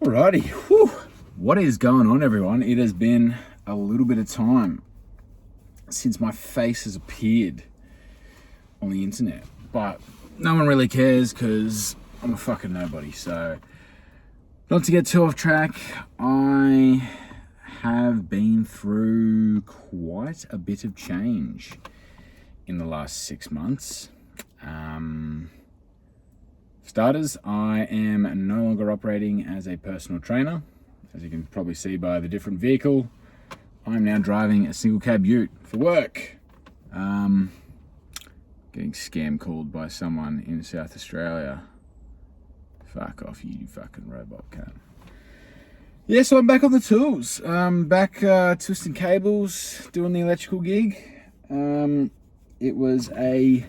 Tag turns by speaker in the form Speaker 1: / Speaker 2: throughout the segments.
Speaker 1: Alrighty, whew. What is going on, everyone? It has been a little bit of time since my face has appeared on the internet, but no one really cares because I'm a fucking nobody. So, not to get too off track, I have been through quite a bit of change in the last 6 months. Starters, I am no longer operating as a personal trainer. As you can probably see by the different vehicle, I'm now driving a single cab ute for work. Getting scam called by someone in South Australia. Fuck off, you fucking robot cunt. Yeah, so I'm back on the tools. Back twisting cables, doing the electrical gig. It was a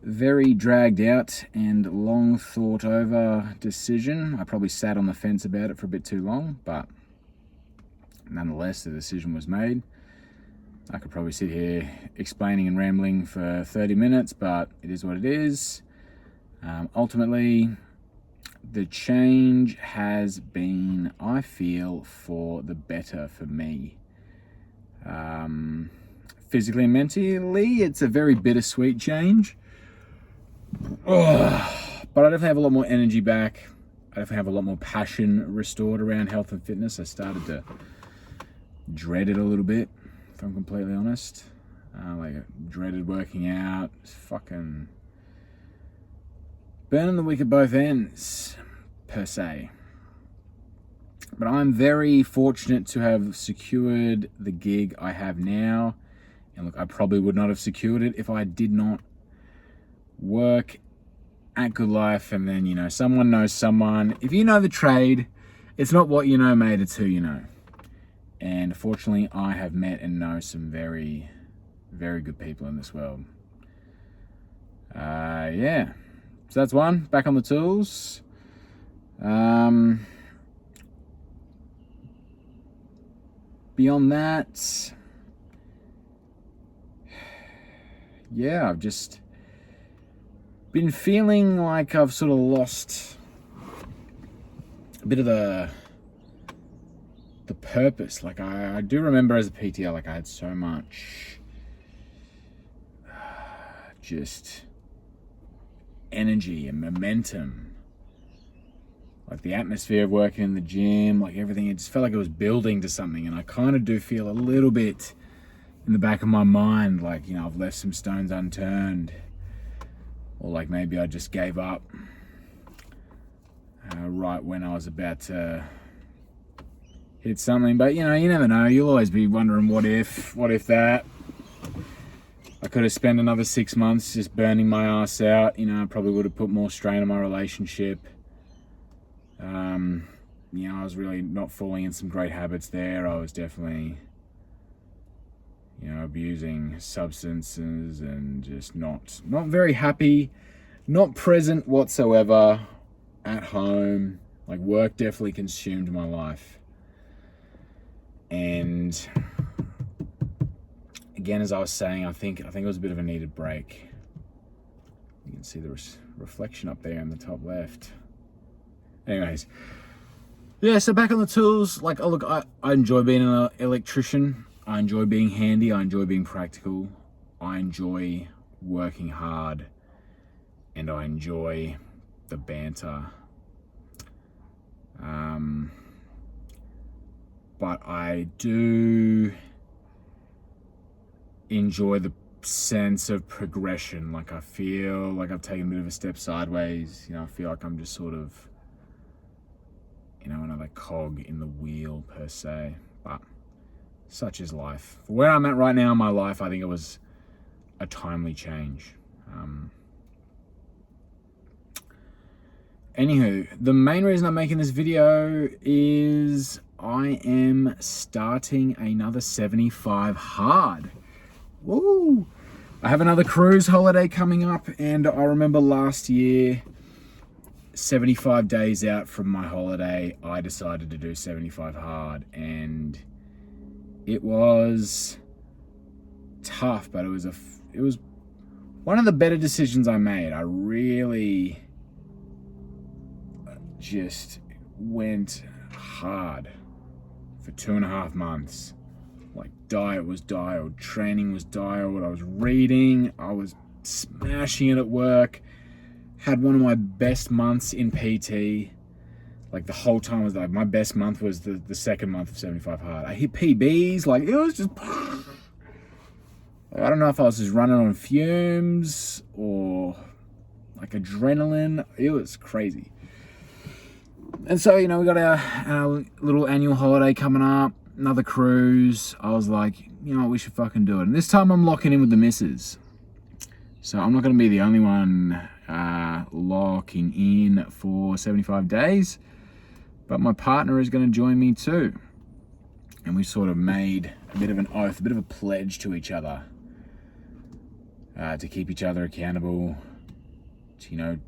Speaker 1: very dragged out and long thought over decision. I probably sat on the fence about it for a bit too long, but nonetheless, the decision was made. I could probably sit here explaining and rambling for 30 minutes, but it is what it is. Ultimately, the change has been, I feel, for the better for me. Physically and mentally, it's a very bittersweet change. But I definitely have a lot more energy back. I definitely have a lot more passion restored around health and fitness. I started to dread it a little bit, if I'm completely honest. I dreaded working out. It's fucking burning the wick at both ends, per se. But I'm very fortunate to have secured the gig I have now. And look, I probably would not have secured it if I did not work at Good Life, and then, someone knows someone. If you know the trade, it's not what you know, mate, it's who you know. And fortunately, I have met and know some very, very good people in this world. Yeah. So that's one, back on the tools. Beyond that, yeah, I've just been feeling like I've sort of lost a bit of the purpose. Like I do remember as a PTO, like I had so much just energy and momentum. Like the atmosphere of working in the gym, like everything, it just felt like it was building to something. And I kind of do feel a little bit in the back of my mind, like, I've left some stones unturned. Or like maybe I just gave up right when I was about to hit something. But you never know. You'll always be wondering what if that. I could have spent another 6 months just burning my ass out. I probably would have put more strain on my relationship. I was really not falling in some great habits there. I was definitely abusing substances and just not very happy, not present whatsoever at home. Like work definitely consumed my life. And again, as I was saying, I think it was a bit of a needed break. You can see the reflection up there in the top left. Anyways, yeah, so back on the tools. Like, look, I enjoy being an electrician. I enjoy being handy. I enjoy being practical. I enjoy working hard. And I enjoy the banter. But I do enjoy the sense of progression. Like I feel like I've taken a bit of a step sideways. I feel like I'm just sort of, another cog in the wheel per se. But such is life. For where I'm at right now in my life, I think it was a timely change. Anywho, the main reason I'm making this video is I am starting another 75 hard. Woo! I have another cruise holiday coming up, and I remember last year, 75 days out from my holiday, I decided to do 75 hard, and it was tough, but it was one of the better decisions I made. I really just went hard for 2.5 months. Like, diet was dialed, training was dialed, I was reading, I was smashing it at work, had one of my best months in PT. Like, the whole time was like, my best month was the second month of 75 Hard. I hit PBs, like, it was just, I don't know if I was just running on fumes or like adrenaline. It was crazy. And so, we got our little annual holiday coming up, another cruise. I was like, we should fucking do it. And this time I'm locking in with the missus. So I'm not going to be the only one locking in for 75 days. But my partner is going to join me too. And we sort of made a bit of an oath, a bit of a pledge to each other. To keep each other accountable. To,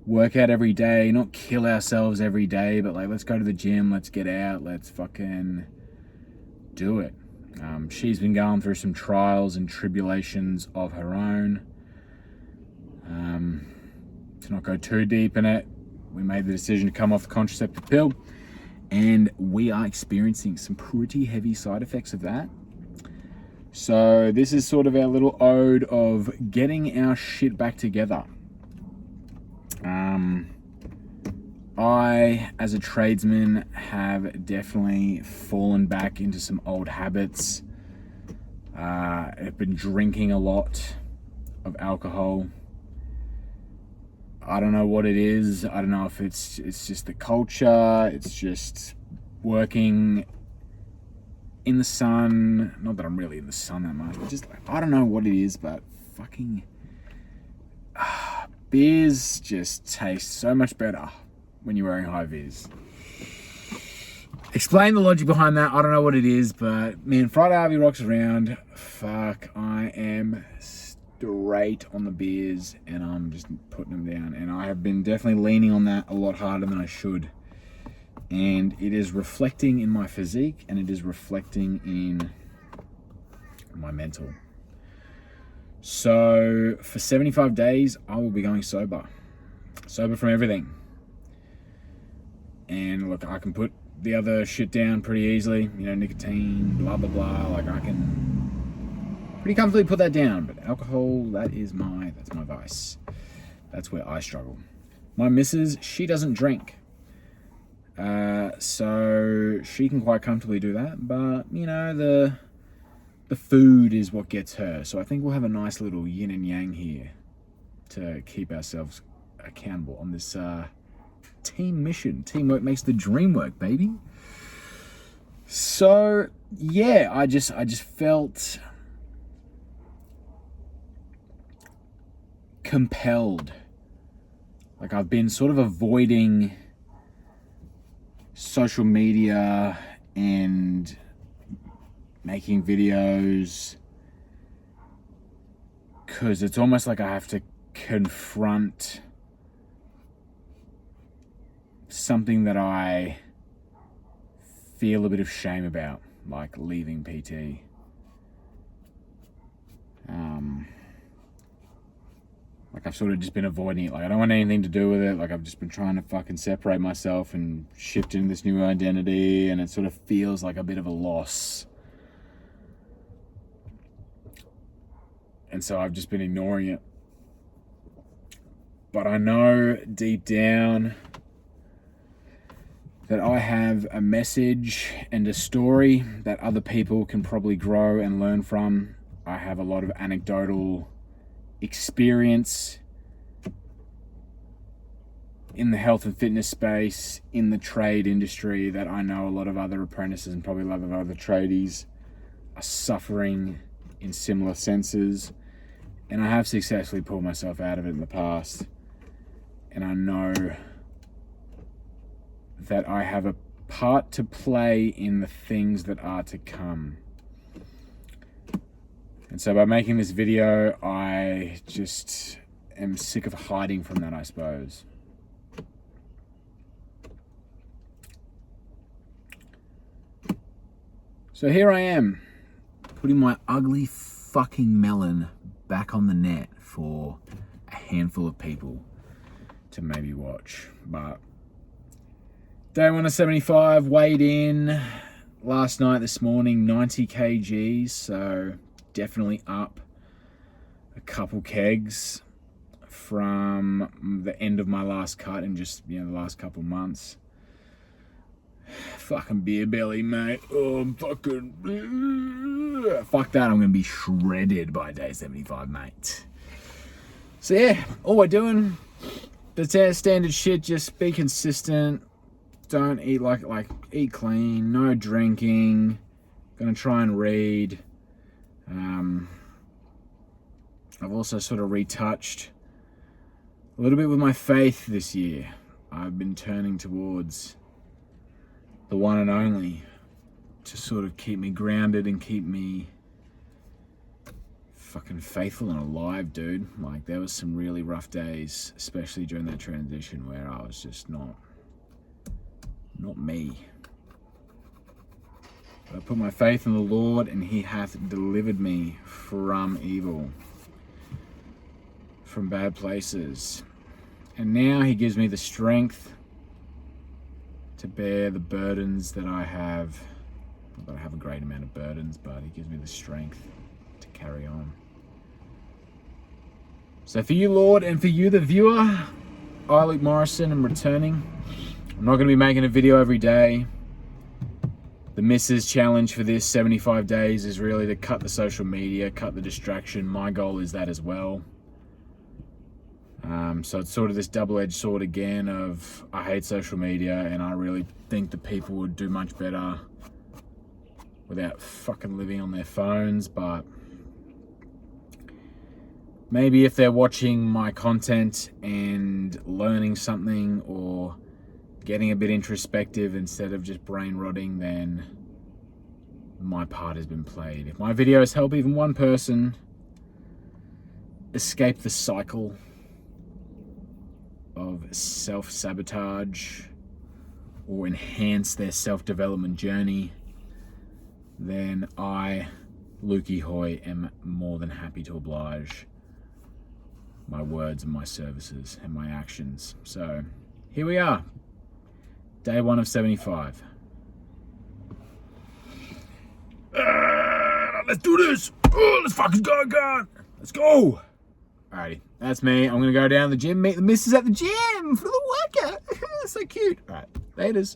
Speaker 1: work out every day, not kill ourselves every day, but like, let's go to the gym, let's get out, let's fucking do it. She's been going through some trials and tribulations of her own. To not go too deep in it, we made the decision to come off the contraceptive pill, and we are experiencing some pretty heavy side effects of that. So this is sort of our little ode of getting our shit back together. I, as a tradesman, have definitely fallen back into some old habits. I've been drinking a lot of alcohol. I don't know what it is. I don't know if it's just the culture. It's just working in the sun. Not that I'm really in the sun that much, but just like, I don't know what it is, but fucking beers just taste so much better when you're wearing high vis. Explain the logic behind that. I don't know what it is, but man, Friday Harvey rocks around. Fuck, I am straight on the beers and I'm just putting them down. And I have been definitely leaning on that a lot harder than I should. And it is reflecting in my physique and it is reflecting in my mental. So for 75 days, I will be going sober. Sober from everything. And look, I can put the other shit down pretty easily. Nicotine, blah, blah, blah. Like, I can pretty comfortably put that down. But alcohol, that's my vice. That's where I struggle. My missus, she doesn't drink. So she can quite comfortably do that. But, the food is what gets her. So I think we'll have a nice little yin and yang here to keep ourselves accountable on this team mission. Teamwork makes the dream work, baby. So yeah, I just felt compelled. Like, I've been sort of avoiding social media and making videos because it's almost like I have to confront something that I feel a bit of shame about, like leaving PT. Like, I've sort of just been avoiding it. Like, I don't want anything to do with it. Like, I've just been trying to fucking separate myself and shift into this new identity, and it sort of feels like a bit of a loss. And so I've just been ignoring it. But I know deep down that I have a message and a story that other people can probably grow and learn from. I have a lot of anecdotal experience in the health and fitness space, in the trade industry, that I know a lot of other apprentices and probably a lot of other tradies are suffering in similar senses. And I have successfully pulled myself out of it in the past. And I know that I have a part to play in the things that are to come. And so by making this video, I just am sick of hiding from that, I suppose. So here I am, putting my ugly fucking melon back on the net for a handful of people to maybe watch. But Day 1 of 75, weighed in last night, this morning, 90 kgs, so definitely up a couple kegs from the end of my last cut in just, the last couple months. Fucking beer belly, mate. Oh, I'm fucking... Fuck that, I'm going to be shredded by day 75, mate. So yeah, all we're doing, the standard shit, just be consistent. Don't eat eat clean, no drinking. Gonna try and read. I've also sort of retouched a little bit with my faith this year. I've been turning towards the one and only to sort of keep me grounded and keep me fucking faithful and alive, dude. Like, there was some really rough days, especially during that transition, where I was just not me. I put my faith in the Lord, and he hath delivered me from evil, from bad places. And now he gives me the strength to bear the burdens that I have. Not that I have a great amount of burdens, but he gives me the strength to carry on. So for you, Lord, and for you, the viewer, I, Luke Morrison, am returning. I'm not going to be making a video every day. The missus challenge for this 75 days is really to cut the social media, cut the distraction. My goal is that as well. So it's sort of this double-edged sword again of, I hate social media, and I really think that people would do much better without fucking living on their phones. But maybe if they're watching my content and learning something or getting a bit introspective instead of just brain rotting, then my part has been played. If my videos help even one person escape the cycle of self-sabotage or enhance their self-development journey, then I, Lukey Hoy, am more than happy to oblige my words and my services and my actions. So here we are, day 1 of 75. Let's do this. Let's fucking go, God. Let's go. Alrighty, that's me. I'm gonna go down to the gym, meet the missus at the gym for the workout. So cute. Alright, laters.